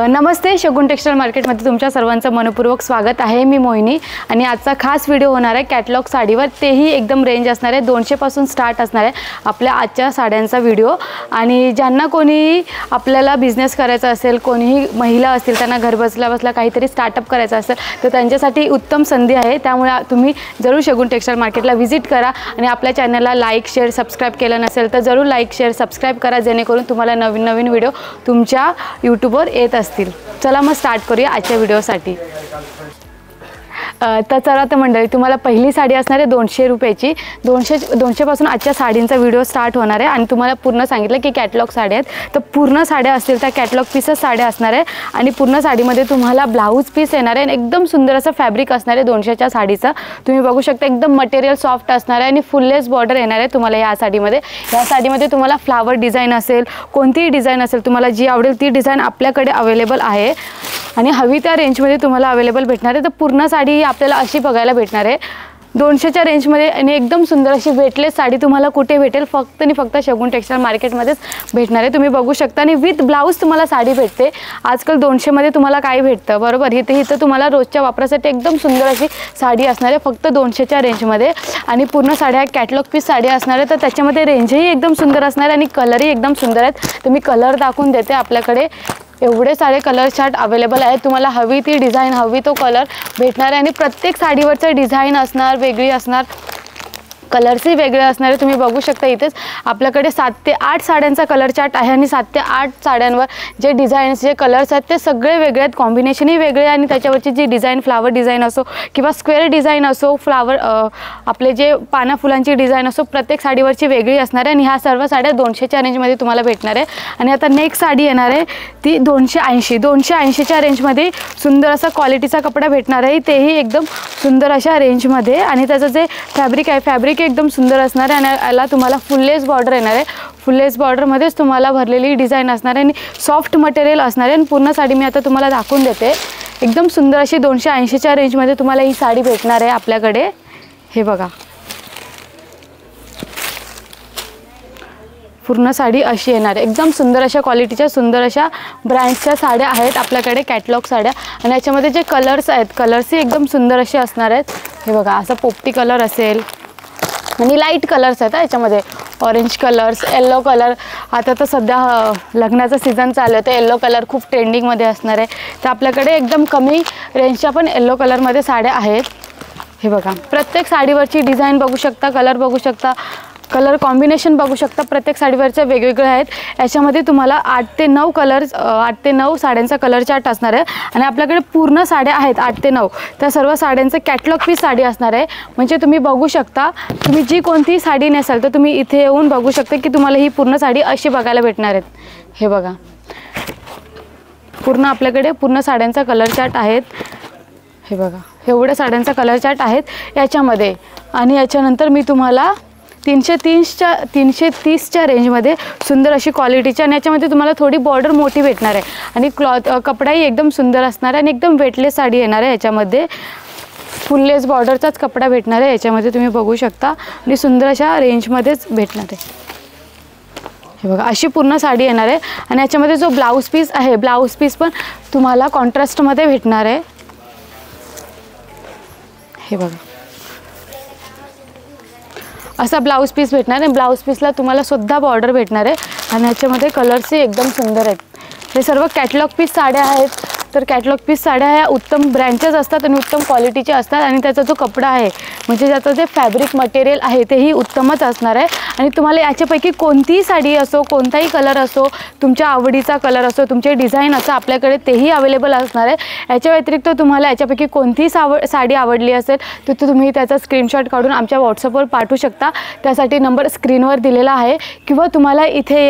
नमस्ते, शगुन textile मार्केटमध्ये तुमच्या सर्वांचं मनपूर्वक स्वागत आहे। मी मोहिनी आणि आजचा खास व्हिडिओ होणार आहे कॅटलॉग साडीवर, तेही एकदम रेंज असणार आहे 200 पासून स्टार्ट असणार आहे आपल्या आजच्या साड्यांचा व्हिडिओ। आणि ज्यांना कोणी आपल्याला बिझनेस करायचा असेल, कोणीही महिला असतील त्यांना घर बसल्या बसल्या काहीतरी स्टार्टअप करायचं असेल तर त्यांच्यासाठी उत्तम संधी आहे। त्यामुळे तुम्ही जरूर शगुन टेक्सटाईल मार्केटला व्हिजिट करा आणि आपल्या चॅनलला लाईक शेअर सबस्क्राइब केलं नसेल तर जरूर लाईक शेअर सबस्क्राइब करा, जेणेकरून तुम्हाला नवीन नवीन व्हिडिओ तुमच्या यूट्यूबवर येत असतील। चला मग स्टार्ट करूया आजच्या व्हिडिओसाठी। तर चला तर मंडळी, तुम्हाला पहिली साडी असणार आहे 200 रुपयाची। 200 पासून आजच्या साडींचा व्हिडिओ स्टार्ट होणार आहे आणि तुम्हाला पूर्ण सांगितलं की कॅटलॉग साड्या आहेत, तर पूर्ण साड्या असतील त्या कॅटलॉग पीसच साड्या असणार आहे आणि पूर्ण साडीमध्ये तुम्हाला ब्लाऊज पीस येणार आहे। एकदम सुंदर असं फॅब्रिक असणार आहे 200च्या साडीचं, तुम्ही बघू शकता एकदम मटेरियल सॉफ्ट असणार आहे आणि फुललेस बॉर्डर येणार आहे तुम्हाला या साडीमध्ये। या साडीमध्ये तुम्हाला फ्लावर डिझाईन असेल, कोणतीही डिझाईन असेल, तुम्हाला जी आवडेल ती डिझाईन आपल्याकडे अवेलेबल आहे आणि हवी त्या रेंजमध्ये तुम्हाला अवेलेबल भेटणार आहे। तर पूर्ण साडी आपल्याला अशी बघायला भेटणार आहे 200च्या रेंजमध्ये आणि एकदम सुंदर अशी वेटलेस साडी तुम्हाला कुठे भेटेल, फक्त आणि फक्त शगुन टेक्सटाईल मार्केटमध्येच भेटणार आहे। तुम्ही बघू शकता आणि विथ ब्लाऊज तुम्हाला साडी भेटते। आजकाल 200मध्ये तुम्हाला काय भेटतं बरोबर, इथं तुम्हाला रोजच्या वापरासाठी एकदम सुंदर अशी साडी असणार आहे फक्त 200च्या रेंजमध्ये। आणि पूर्ण साड्या कॅटलॉग पीस साडी असणार आहे, तर त्याच्यामध्ये रेंजही एकदम सुंदर असणार आहे आणि कलरही एकदम सुंदर आहेत। तर मी कलर दाखवून देते, आपल्याकडे एवढे सारे कलर चार्ट अवेलेबल आहेत, तुम्हाला हवी ती डिझाईन हवी तो कलर भेटणार आहे आणि प्रत्येक साडीवरचं डिझाईन असणार वेगळी असणार, कलर्सही वेगळे असणार आहे। तुम्ही बघू शकता इथेच आपल्याकडे 7 ते 8 साड्यांचा कलर चार्ट आहे आणि 7 ते 8 साड्यांवर जे डिझाईन्स जे कलर्स आहेत ते सगळे वेगळे आहेत, कॉम्बिनेशनही वेगळे आहे आणि त्याच्यावरची जी डिझाईन फ्लावर डिझाईन असो किंवा स्क्वेअर डिझाईन असो, फ्लावर आपले जे पाना फुलांची डिझाईन असो, प्रत्येक साडीवरची वेगळी असणार आहे आणि ह्या सर्व साड्या 200च्या रेंजमध्ये तुम्हाला भेटणार आहे। आणि आता नेक्स्ट साडी येणार आहे ती 280च्या रेंजमध्ये सुंदर असा क्वालिटीचा कपडा भेटणार आहे, तेही एकदम सुंदर अशा रेंजमध्ये आणि त्याचं जे फॅब्रिक आहे फॅब्रिक एकदम सुंदर असणार आहे आणि याला तुम्हाला फुललेस बॉर्डर येणार आहे। फुललेस बॉर्डरमध्येच तुम्हाला भरलेली डिझाईन असणार आहे आणि सॉफ्ट मटेरियल असणार आहे आणि पूर्ण साडी मी आता तुम्हाला दाखवून देते। एकदम सुंदर अशी 280च्या रेंजमध्ये तुम्हाला ही साडी भेटणार आहे आपल्याकडे। हे बघा, पूर्ण साडी अशी येणार आहे, एकदम सुंदर अशा क्वालिटीच्या सुंदर अशा ब्रँडच्या साड्या आहेत आपल्याकडे, कॅटलॉग साड्या। आणि याच्यामध्ये जे कलर्स आहेत कलर्सही एकदम सुंदर असे असणार आहेत। हे बघा, असा पोपटी कलर असेल आणि लाईट कलर्स आहेत याच्यामध्ये, ऑरेंज कलर्स, येल्लो कलर। आता तर सध्या लग्नाचा सीझन चालू आहे तर येल्लो कलर खूप ट्रेंडिंगमध्ये असणार आहे, तर आपल्याकडे एकदम कमी रेंजच्या पण येल्लो कलरमध्ये साड्या आहेत। हे बघा, प्रत्येक साडीवरची डिझाईन बघू शकता, कलर बघू शकता, कलर कॉम्बिनेशन बघू शकता, प्रत्येक साडीवरचे वेगवेगळे आहेत। याच्यामध्ये तुम्हाला 8 ते 9 साड्यांचा कलर चार्ट असणार आहे आणि आपल्याकडे पूर्ण साड्या आहेत 8 ते 9, त्या सर्व साड्यांचं कॅटलॉग पीस साडी असणार आहे। म्हणजे तुम्ही बघू शकता, तुम्ही जी कोणतीही साडी नेसाल तर तुम्ही इथे येऊन बघू शकता की तुम्हाला ही पूर्ण साडी अशी बघायला भेटणार आहेत। हे बघा, पूर्ण आपल्याकडे पूर्ण साड्यांचा कलर चार्ट आहेत। हे बघा, एवढ्या साड्यांचा कलर चार्ट आहेत याच्यामध्ये। आणि याच्यानंतर मी तुम्हाला 330च्या रेंजमध्ये सुंदर अशी क्वालिटीच्या आणि याच्यामध्ये तुम्हाला थोडी बॉर्डर मोठी भेटणार आहे आणि कपडाही एकदम सुंदर असणार आहे आणि एकदम वेटलेस साडी येणार आहे। याच्यामध्ये फुललेस बॉर्डरचाच कपडा भेटणार आहे याच्यामध्ये, तुम्ही बघू शकता आणि सुंदर अशा रेंजमध्येच भेटणार आहे। हे बघा, अशी पूर्ण साडी येणार आहे आणि याच्यामध्ये जो ब्लाऊज पीस आहे, ब्लाऊज पीस पण तुम्हाला कॉन्ट्रास्टमध्ये भेटणार आहे। हे बघा, असा ब्लाऊज पीस भेटणार आहे, ब्लाऊज पीसला तुम्हाला सुद्धा बॉर्डर भेटणार आहे आणि ह्याच्यामध्ये कलर्सही एकदम सुंदर आहेत। हे सर्व कॅटलॉग पीस साड्या आहेत, तर कॅटलॉग पीस साड्या ह्या उत्तम ब्रँडच्याच असतात आणि उत्तम क्वालिटीच्या असतात आणि त्याचा जो कपडा आहे म्हणजे त्याचं जे फॅब्रिक मटेरियल आहे तेही उत्तमच असणार आहे। आणि तुम्हाला याच्यापैकी कोणतीही साडी असो, कोणताही कलर असो, तुमच्या आवडीचा कलर असो, तुमचे डिझाईन असं आपल्याकडे तेही अवेलेबल असणार आहे। याच्या व्यतिरिक्त तुम्हाला याच्यापैकी कोणतीही साडी आवडली असेल तर तुम्ही त्याचा स्क्रीनशॉट काढून आमच्या व्हॉट्सअपवर पाठवू शकता, त्यासाठी नंबर स्क्रीनवर दिलेला आहे। किंवा तुम्हाला इथे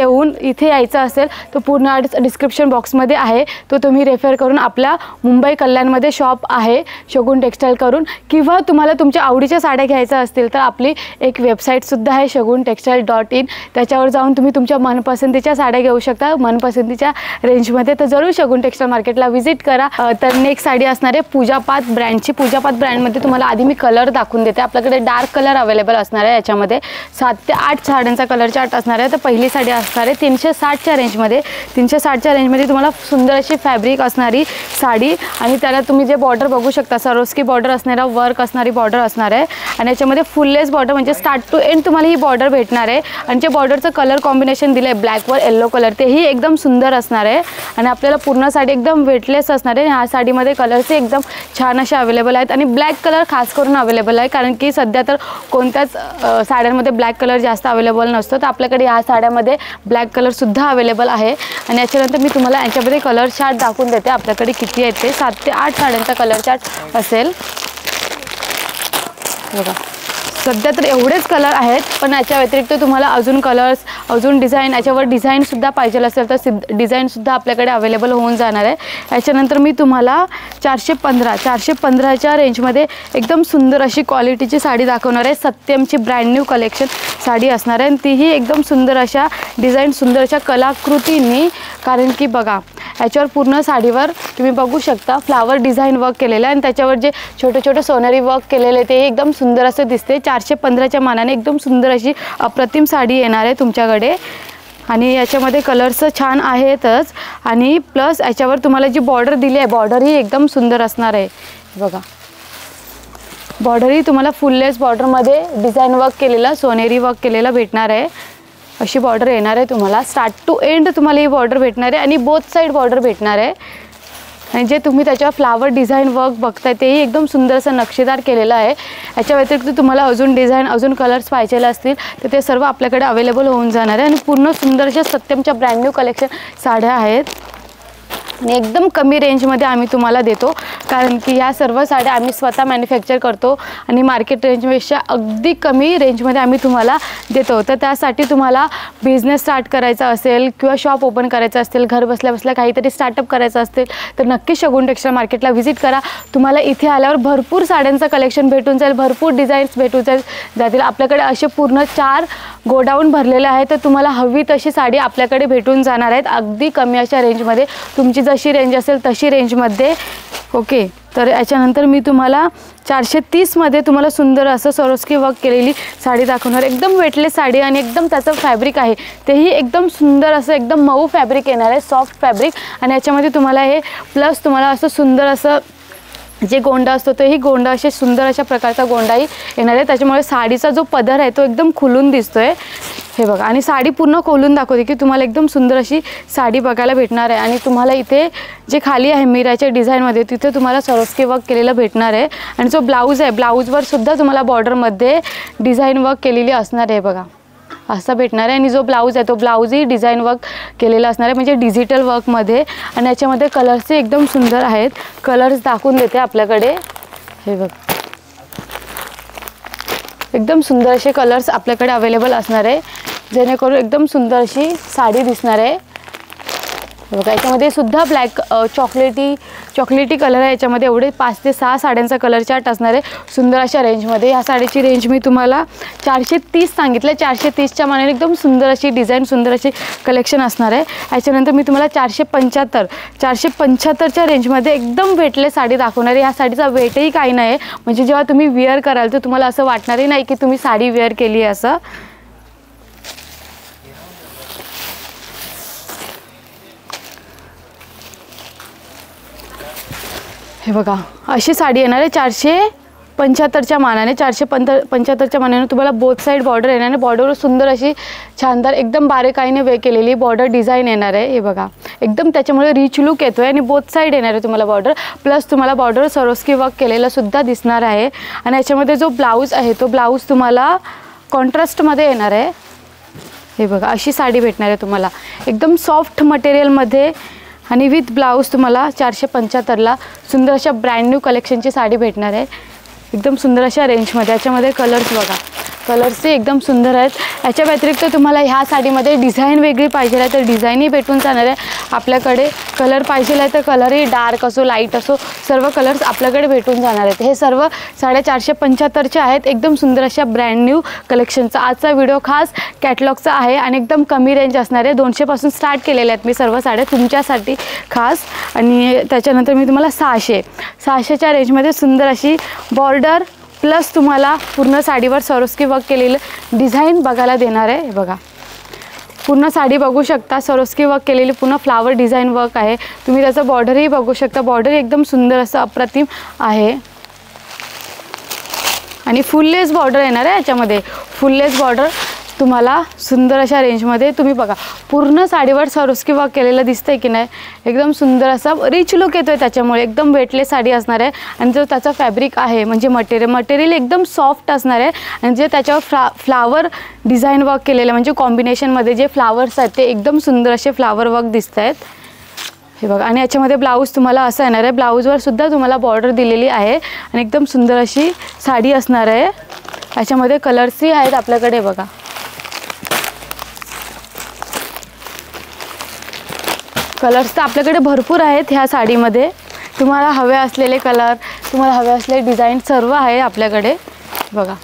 यायचं असेल तर पूर्ण डिस्क्रिप्शन बॉक्समध्ये आहे, तो तुम्ही रेफर करून आपल्या मुंबई कल्याणमध्ये शॉप आहे शगुन टेक्सटाईल करून। किंवा तुम्हाला तुमच्या आवडीच्या साड्या घ्यायच्या असतील तर आपली एक वेबसाईटसुद्धा आहे शगुन टेक्सटाईल टेक्सटाईल.in त्याच्यावर जाऊन तुम्ही तुमच्या मनपसंतीच्या साड्या घेऊ शकता मनपसंतीच्या रेंजमध्ये. तर जरूर शगुन टेक्सटाईल मार्केटला व्हिजिट करा. तर नेक्स्ट साडी असणार आहे पूजापात ब्रँडची. पूजापात ब्रँडमध्ये तुम्हाला आधी मी कलर दाखवून देते. आपल्याकडे डार्क कलर अवेलेबल असणार आहे. याच्यामध्ये 7 ते 8 साड्यांचा कलर चार्ट असणार आहे. तर पहिली साडी असणार आहे 360च्या रेंजमध्ये. 360च्या रेंजमध्ये तुम्हाला सुंदर अशी फॅब्रिक असणारी साडी आणि त्याला तुम्ही जे बॉर्डर बघू शकता सरोस्की बॉर्डर असणारा वर्क असणारी बॉर्डर असणार आहे. आणि याच्यामध्ये फुललेस बॉर्डर म्हणजे स्टार्ट टू एंड तुम्हाला ही बॉर्डर भेटणार आहे. आणि जे बॉर्डरचं कलर कॉम्बिनेशन दिलं आहे ब्लॅकवर येलो कलर तेही एकदम सुंदर असणार आहे. आणि आपल्याला पूर्ण साडी एकदम वेटलेस असणार आहे. ह्या साडीमध्ये कलरचे एकदम छान असे अवेलेबल आहेत. आणि ब्लॅक कलर खास करून अवेलेबल आहे कारण की सध्या तर कोणत्याच साड्यांमध्ये ब्लॅक कलर जास्त अवेलेबल नसतो. तर आपल्याकडे ह्या साड्यामध्ये ब्लॅक कलरसुद्धा अवेलेबल आहे. आणि याच्यानंतर मी तुम्हाला यांच्यामध्ये कलर चार्ट दाखवून देते. आपल्याकडे किती आहेत ते 7 ते 8 साड्यांचा कलर चार्ट असेल. बघा सध्या तर एवढेच कलर आहेत पण याच्या व्यतिरिक्त तुम्हाला अजून कलर्स अजून डिझाईन याच्यावर डिझाईनसुद्धा पाहिजे असेल तर डिझाईनसुद्धा आपल्याकडे अवेलेबल होऊन जाणार आहे. याच्यानंतर मी तुम्हाला 415च्या रेंजमध्ये एकदम सुंदर अशी क्वालिटीची साडी दाखवणार आहे. सत्यमची ब्रँड न्यू कलेक्शन साडी असणार आहे आणि तीही एकदम सुंदर अशा डिझाईन सुंदर अशा कलाकृतींनी. कारण की बघा याच्यावर पूर्ण साडीवर तुम्ही बघू शकता फ्लावर डिझाईन वर्क केलेलं आहे आणि त्याच्यावर जे छोटे छोटे सोनेरी वर्क केलेले ते एकदम सुंदर असं दिसते. 415च्या मानाने एकदम सुंदर अशी अप्रतिम साडी येणार आहे तुमच्याकडे. आणि याच्यामध्ये कलर्स छान आहेतच आणि प्लस याच्यावर तुम्हाला जी बॉर्डर दिली आहे बॉर्डरही एकदम सुंदर असणार आहे. बघा बॉर्डरही तुम्हाला फुललेस बॉर्डरमध्ये डिझाईन वर्क केलेला सोनेरी वर्क केलेला भेटणार आहे. अशी बॉर्डर येणार आहे तुम्हाला. स्टार्ट टू एंड तुम्हाला ही बॉर्डर भेटणार आहे आणि बोथ साईड बॉर्डर भेटणार आहे. आणि जे तुम्ही त्याच्यावर फ्लावर डिझाईन वर्क बघताय तेही एकदम सुंदर असं नक्षीदार केलेलं आहे. याच्या व्यतिरिक्त तुम्हाला अजून डिझाईन अजून कलर्स पाहिजे असतील तर ते सर्व आपल्याकडे अवेलेबल होऊन जाणार आहे. आणि पूर्ण सुंदर अशा सत्यमच्या ब्रँड न्यू कलेक्शन साड्या आहेत आणि एकदम कमी रेंजमध्ये आम्ही तुम्हाला देतो कारण की या सर्व साड्या आम्ही स्वतः मॅन्युफॅक्चर करतो आणि मार्केट रेंजपेक्षा अगदी कमी रेंजमध्ये आम्ही तुम्हाला देतो. तर त्यासाठी तुम्हाला बिझनेस स्टार्ट करायचा असेल किंवा शॉप ओपन करायचं असेल घर बसल्या बसल्या काहीतरी स्टार्टअप करायचं असेल तर नक्की शगुन टेक्सटाईल मार्केटला व्हिजिट करा. तुम्हाला इथे आल्यावर भरपूर साड्यांचं कलेक्शन भेटून जाईल भरपूर डिझाईन्स भेटून जातील. आपल्याकडे असे पूर्ण 4 गोडाऊन भरलेले आहे तर तुम्हाला हवी तशी साडी आपल्याकडे भेटून जाणार आहेत अगदी कमी अशा रेंजमध्ये. तुमची जशी रेंज असेल तशी रेंजमध्ये. ओके तर याच्यानंतर मी तुम्हाला 430मध्ये तुम्हाला सुंदर असं सरोस्की वर्क केलेली साडी दाखवणार. एकदम वेटलेस साडी आणि एकदम त्याचं फॅब्रिक आहे तेही एकदम सुंदर असं एकदम मऊ फॅब्रिक येणार आहे सॉफ्ट फॅब्रिक. आणि याच्यामध्ये तुम्हाला हे प्लस तुम्हाला असं सुंदर असं जे गोंडा असतो तोही गोंडा असे सुंदर अशा प्रकारचा गोंडाही येणार आहे. त्याच्यामुळे साडीचा जो पदर आहे तो एकदम खुलून दिसतोय. हे बघा आणि साडी पूर्ण खोलून दाखवते की तुम्हाला एकदम सुंदर अशी साडी बघायला भेटणार आहे. आणि तुम्हाला इथे जे खाली आहे मिराच्या डिझाईनमध्ये तिथे तुम्हाला सरोस्की वर्क केलेलं भेटणार आहे. आणि जो ब्लाऊज आहे ब्लाऊजवर सुद्धा तुम्हाला बॉर्डरमध्ये डिझाईन वर्क केलेली असणार आहे. बघा असा भेटणार आहे. आणि जो ब्लाऊज आहे तो ब्लाऊजही डिझाईन वर्क केलेला असणार आहे म्हणजे डिजिटल वर्कमध्ये. आणि याच्यामध्ये कलर्सही एकदम सुंदर आहेत. कलर्स दाखवून देते आपल्याकडे. हे बघ एकदम सुंदर असे कलर्स आपल्याकडे अवेलेबल असणार आहे जेणेकरून एकदम सुंदर अशी साडी दिसणार आहे. बघा याच्यामध्ये सुद्धा ब्लॅक चॉकलेटी कलर आहे. याच्यामध्ये एवढे 5 ते 6 साड्यांचा कलर चार्ट असणार आहे सुंदर अशा रेंजमध्ये. या साडीची रेंज मी तुम्हाला 430 सांगितलं. 430च्या मानाने एकदम सुंदर अशी डिझाईन सुंदर अशी कलेक्शन असणार आहे. याच्यानंतर मी तुम्हाला 475च्या रेंजमध्ये एकदम वेटलेस साडी दाखवणार आहे. या साडीचा वेटही काही नाही आहे म्हणजे जेव्हा तुम्ही वेअर कराल तर तुम्हाला असं वाटणारही नाही की तुम्ही साडी वेअर केली आहे असं. हे बघा अशी साडी येणार आहे 475च्या मानाने. 475च्या मानाने तुम्हाला बोथ साईड बॉर्डर येणार आहे. बॉर्डरवर सुंदर अशी छानदार एकदम बारीकाईने वे केलेली बॉर्डर डिझाईन येणार आहे. हे बघा एकदम त्याच्यामुळे रिच लुक येतो आहे. आणि बोथ साईड येणार आहे तुम्हाला बॉर्डर प्लस तुम्हाला बॉर्डर सरोस्की वर्क केलेला सुद्धा दिसणार आहे. आणि याच्यामध्ये जो ब्लाऊज आहे तो ब्लाऊज तुम्हाला कॉन्ट्रास्टमध्ये येणार आहे. हे बघा अशी साडी भेटणार आहे तुम्हाला एकदम सॉफ्ट मटेरियलमध्ये आणि विथ ब्लाऊज तुम्हाला 475ला सुंदर अशा ब्रँड न्यू कलेक्शनची साडी भेटणार आहे एकदम सुंदर अशा रेंजमध्ये. याच्यामध्ये कलर्स बघा कलर्सही एकदम सुंदर आहेत। याच्या व्यतिरिक्त तुम्हाला ह्या साडीमध्ये डिझाईन वेगळी पाहिजे आहे तर डिझाईनही भेटून जाणार आहे आपल्याकडे। कलर पाहिजे आहे तर कलरही डार्क असो लाईट असो सर्व कलर्स आपल्याकडे भेटून जाणार आहेत। हे सर्व 475चे आहेत, एकदम सुंदर अशा ब्रँड न्यू कलेक्शनचा आजचा व्हिडिओ खास कॅटलॉगचा आहे आणि एकदम कमी रेंज असणार आहे। 200 पासून स्टार्ट केलेले आहेत मी सर्व साड्या तुमच्यासाठी खास। आणि त्याच्यानंतर मी तुम्हाला 600च्या रेंजमध्ये सुंदर अशी बॉर्डर प्लस तुम्हाला पूर्ण साडीवर सरोस्की वर्क केलेलं डिझाईन बघायला देणार आहे। बघा पूर्ण साडी बघू शकता, सरोस्की वर्क केलेली पूर्ण फ्लावर डिझाईन वर्क आहे। तुम्ही त्याचं बॉर्डरही बघू शकता, बॉर्डर एकदम सुंदर असं अप्रतिम आहे आणि फुललेस बॉर्डर येणार आहे याच्यामध्ये। फुललेस बॉर्डर तुम्हाला सुंदर अशा रेंजमध्ये तुम्ही बघा पूर्ण साडीवर सरोस्की वर्क केलेलं दिसतंय की नाही, एकदम सुंदर असा रिच लुक येतोय त्याच्यामुळे। एकदम वेटलेस साडी असणार आहे आणि जो त्याचा फॅब्रिक आहे म्हणजे मटेरियल एकदम सॉफ्ट असणार आहे आणि जे त्याच्यावर फ्लावर डिझाईन वर्क केलेलं म्हणजे कॉम्बिनेशनमध्ये जे फ्लावर्स आहेत ते एकदम सुंदर असे फ्लावर वर्क दिसत आहेत हे बघा। आणि याच्यामध्ये ब्लाऊज तुम्हाला असं येणार आहे, ब्लाऊजवर सुद्धा तुम्हाला बॉर्डर दिलेली आहे आणि एकदम सुंदर अशी साडी असणार आहे। याच्यामध्ये कलर्सही आहेत आपल्याकडे बघा। कलर्स तर आपल्याकडे भरपूर आहेत ह्या साडीमध्ये, तुम्हाला हवे असलेले कलर तुम्हाला हवे असलेले डिझाईन सर्व आहे आपल्याकडे बघा।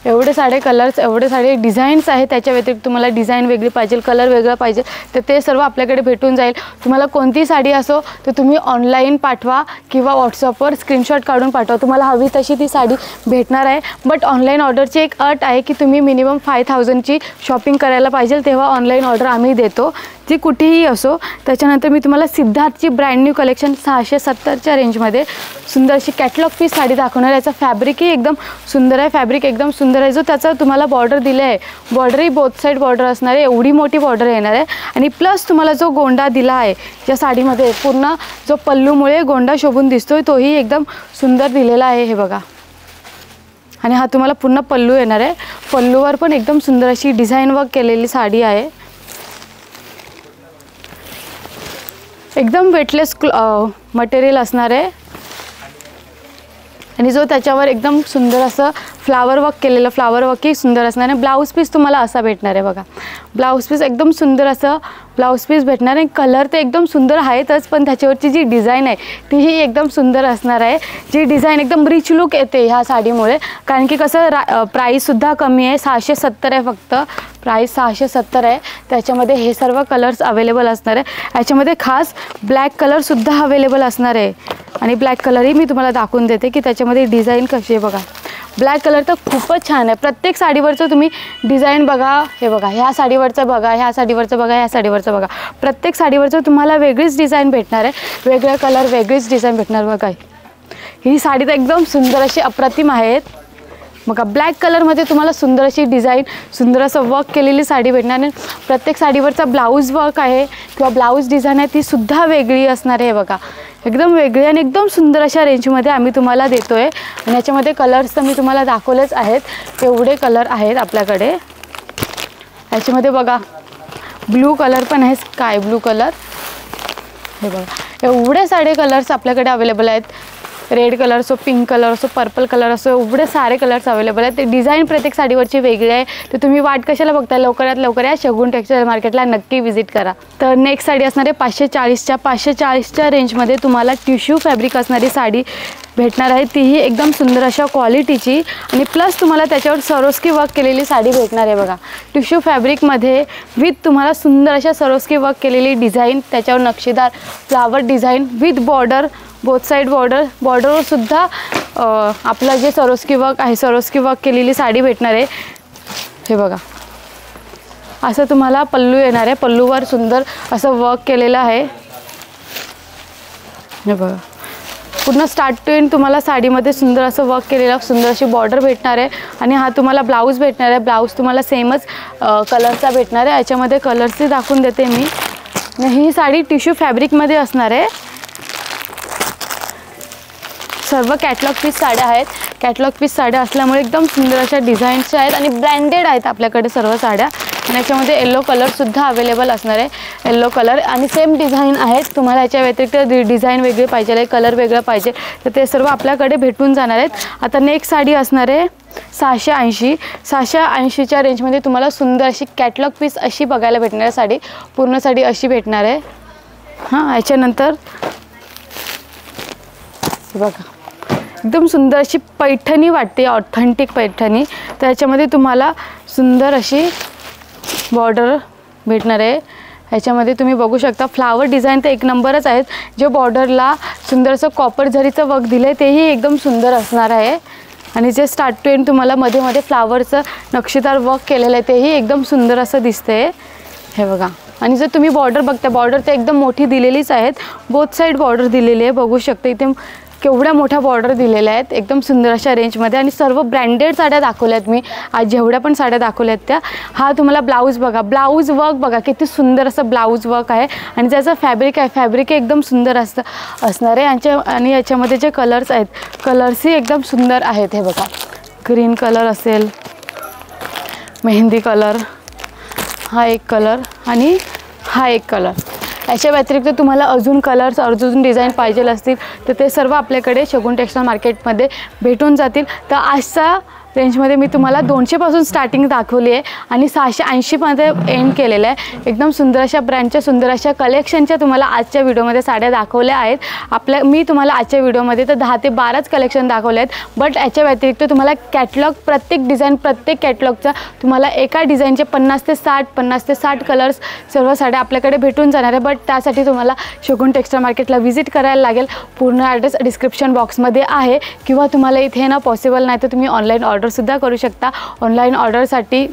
एवढे सारे कलर्स एवढे सारे डिझाईन्स आहेत, त्याच्या व्यतिरिक्त तुम्हाला डिझाईन वेगळी पाहिजे कलर वेगळा पाहिजे तर ते सर्व आपल्याकडे भेटून जाईल। तुम्हाला कोणती साडी असो तर तुम्ही ऑनलाईन पाठवा किंवा व्हॉट्सअपवर स्क्रीनशॉट काढून पाठवा, तुम्हाला हवी तशी ती साडी भेटणार आहे। बट ऑनलाईन ऑर्डरची एक अट आहे की तुम्ही मिनिमम 5000ची शॉपिंग करायला पाहिजे तेव्हा ऑनलाईन ऑर्डर आम्ही देतो, ती कुठेही असो। त्याच्यानंतर मी तुम्हाला सिद्धार्थची ब्रँड न्यू कलेक्शन 670च्या रेंजमध्ये सुंदर अशी कॅटलॉग पीस साडी दाखवणार। याचा फॅब्रिकही एकदम सुंदर आहे, फॅब्रिक एकदम सुंदर आहे। जो त्याचा तुम्हाला बॉर्डर दिला आहे बॉर्डरही बोथ साईड बॉर्डर असणार आहे, एवढी मोठी बॉर्डर येणार आहे आणि प्लस तुम्हाला जो गोंडा दिला आहे या साडीमध्ये पूर्ण जो पल्लूमुळे गोंडा शोभून दिसतोय तोही एकदम सुंदर दिलेला आहे हे बघा। आणि हा तुम्हाला पूर्ण पल्लू येणार आहे, पल्लूवर पण एकदम सुंदर अशी डिझाईन वर्क केलेली साडी आहे। एकदम वेटलेस मटेरियल असणार आहे आणि जो त्याच्यावर एकदम सुंदर असं फ्लावर वर्क केलेलं फ्लावर वर्कही सुंदर असणार आहे। ब्लाऊज पीस तुम्हाला असा भेटणार आहे बघा, ब्लाऊज पीस एकदम सुंदर असं ब्लाऊज पीस भेटणार आहे। कलर तर एकदम सुंदर आहेतच पण त्याच्यावरची जी डिझाईन आहे तीही एकदम सुंदर असणार आहे, जी डिझाईन एकदम रिच लुक येते ह्या साडीमुळे। कारण की कसं प्राईससुद्धा कमी आहे, 670 आहे फक्त, प्राईस 670 आहे। त्याच्यामध्ये हे सर्व कलर्स अवेलेबल असणार आहे, याच्यामध्ये खास ब्लॅक कलरसुद्धा अवेलेबल असणार आहे आणि ब्लॅक कलरही मी तुम्हाला दाखवून देते की त्याच्यामध्ये डिझाईन कशी आहे बघा। ब्लॅक कलर तर खूपच छान आहे, प्रत्येक साडीवरचं तुम्ही डिझाईन बघा, हे बघा ह्या साडीवरचं बघा, ह्या साडीवरचं बघा, ह्या साडीवरचं बघा, प्रत्येक साडीवरचं तुम्हाला वेगळीच डिझाईन भेटणार आहे, वेगळा कलर वेगळीच डिझाईन भेटणार बघा। ही साडी तर एकदम सुंदर अशी अप्रतिम आहेत बघा। ब्लॅक कलरमध्ये तुम्हाला सुंदर अशी डिझाईन सुंदर असं वर्क केलेली साडी भेटणार आहे। प्रत्येक साडीवरचा ब्लाऊज वर्क आहे किंवा ब्लाऊज डिझाईन आहे ती सुद्धा वेगळी असणार आहे बघा, एकदम वेगळी आणि एकदम सुंदर अशा रेंजमध्ये आम्ही तुम्हाला देतो आहे। आणि याच्यामध्ये कलर्स तर मी तुम्हाला दाखवलेच आहेत, एवढे कलर आहेत आपल्याकडे। याच्यामध्ये बघा ब्लू कलर पण आहे, स्काय ब्लू कलर, हे बघा एवढे सारे कलर्स आपल्याकडे अवेलेबल आहेत। रेड कलर असो, पिंक कलर असो, पर्पल कलर असो, एवढे सारे कलर्स अवेलेबल आहेत। ते डिझाईन प्रत्येक साडीवरची वेगळी आहे, तर तुम्ही वाट कशाला बघताय, लवकरात लवकर या शगुन टेक्सटाईल मार्केटला नक्की व्हिजिट करा। तर नेक्स्ट साडी असणार आहे 540च्या रेंजमध्ये तुम्हाला टिश्यू फॅब्रिक असणारी साडी भेटणार आहे, तीही एकदम सुंदर अशा क्वालिटीची आणि प्लस तुम्हाला त्याच्यावर सरोस्की वर्क केलेली साडी भेटणार आहे बघा। टिश्यू फॅब्रिकमध्ये विथ तुम्हाला सुंदर अशा सरोस्की वर्क केलेली डिझाईन, त्याच्यावर नक्षीदार flower design with border, both side border, बॉर्डरवर सुद्धा आपलं जे सरोस्की वर्क आहे सरोस्की वर्क केलेली साडी भेटणार आहे हे बघा। असं तुम्हाला पल्लू येणार आहे, पल्लूवर सुंदर असं वर्क केलेलं आहे हे बघा। पूर्ण स्टार्ट टू एंड तुम्हाला साडीमध्ये सुंदर असं वर्क केलेलं सुंदर अशी बॉर्डर भेटणार आहे आणि हा तुम्हाला ब्लाऊज भेटणार आहे, ब्लाऊज तुम्हाला सेमच कलरचा भेटणार आहे। याच्यामध्ये कलर्सही दाखवून देते मी। ही साडी टिश्यू फॅब्रिकमध्ये असणार आहे, सर्व कॅटलॉग पीस साड्या आहेत, कॅटलॉग पीस साड्या असल्यामुळे एकदम सुंदर अशा डिझाईन्सच्या आहेत आणि ब्रँडेड आहेत आपल्याकडे सर्व साड्या। आणि याच्यामध्ये येलो कलरसुद्धा अवेलेबल असणार आहे, येलो कलर. आणि सेम डिझाईन आहेत. तुम्हाला याच्या व्यतिरिक्त डिझाईन वेगळी पाहिजे आहे, कलर वेगळं पाहिजे तर ते सर्व आपल्याकडे भेटून जाणार आहेत. आता नेक्स्ट साडी असणार आहे 680. 680च्या रेंजमध्ये तुम्हाला सुंदर अशी कॅटलॉग पीस अशी बघायला भेटणार आहे. साडी पूर्ण साडी अशी भेटणार आहे. हां, याच्यानंतर बघा एकदम सुंदर अशी पैठणी वाटते, ऑथेंटिक पैठणी. तर याच्यामध्ये तुम्हाला सुंदर अशी बॉर्डर भेटणार आहे. ह्याच्यामध्ये तुम्ही बघू शकता फ्लावर डिझाईन तर एक नंबरच आहेत. जे बॉर्डरला सुंदर असं कॉपर जरीचं वर्क दिलं आहे तेही एकदम सुंदर असणार आहे. आणि जे स्टार्ट टू एंड तुम्हाला मध्ये मध्ये फ्लावरचं नक्षीदार वर्क केलेलं आहे तेही एकदम सुंदर असं दिसतंय. हे बघा. आणि जर तुम्ही बॉर्डर बघता, बॉर्डर तर एकदम मोठी दिलेलीच आहेत. बोथ साईड बॉर्डर दिलेली आहे, बघू शकता इथे केवढ्या मोठ्या बॉर्डर दिलेल्या आहेत एकदम सुंदर अशा रेंजमध्ये. आणि सर्व ब्रँडेड साड्या दाखवल्यात मी आज, जेवढ्या पण साड्या दाखवल्यात त्या. हा तुम्हाला ब्लाऊज बघा, ब्लाऊज वर्क बघा किती सुंदर असं ब्लाऊज वर्क आहे. आणि ज्याचं फॅब्रिक आहे, फॅब्रिक एकदम सुंदर असणार आहे. आणि याच्यामध्ये जे कलर्स आहेत, कलर्सही एकदम सुंदर आहेत. हे बघा, ग्रीन कलर असेल, मेहंदी कलर, हा एक कलर आणि हा एक कलर. याच्या व्यतिरिक्त तुम्हाला अजून कलर्स, अजून डिझाईन पाहिजे असतील तर ते सर्व आपल्याकडे शगुन टेक्सटाईल मार्केटमध्ये भेटून जातील. तर आजच्या रेंजमध्ये मी तुम्हाला 200पासून स्टार्टिंग दाखवली आहे आणि 680मध्ये एंड केलेलं आहे. एकदम सुंदर अशा ब्रँडच्या, सुंदर अशा कलेक्शनच्या तुम्हाला आजच्या व्हिडिओमध्ये साड्या दाखवल्या आहेत. मी तुम्हाला आजच्या व्हिडिओमध्ये तर 10 ते 12च कलेक्शन दाखवले आहेत. बट याच्या व्यतिरिक्त तुम्हाला कॅटलॉग, प्रत्येक डिझाईन, प्रत्येक कॅटलॉगचा तुम्हाला एका डिझाईनचे 50 ते 60 कलर्स सर्व साड्या आपल्याकडे भेटून जाणार आहे. बट त्यासाठी तुम्हाला शगुन टेक्सटाईल मार्केटला व्हिजिट करायला लागेल. पूर्ण ॲड्रेस डिस्क्रिप्शन बॉक्समध्ये आहे. किंवा तुम्हाला इथे ना पॉसिबल नाही तर तुम्ही ऑनलाईन ऑर्डरसुद्धा करू शकता. ऑनलाईन ऑर्डरसाठी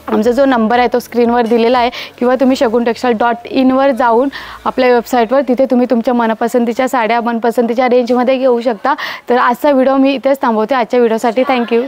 आमचा जो नंबर आहे तो स्क्रीनवर दिलेला आहे. किंवा तुम्ही shagunTextile.in जाऊन आपल्या वेबसाईटवर तिथे तुम्ही तुमच्या मनपसंतीच्या साड्या मनपसंतीच्या रेंजमध्ये घेऊ शकता. तर आजचा व्हिडिओ मी इथेच थांबवते. आजच्या व्हिडिओसाठी थँक्यू.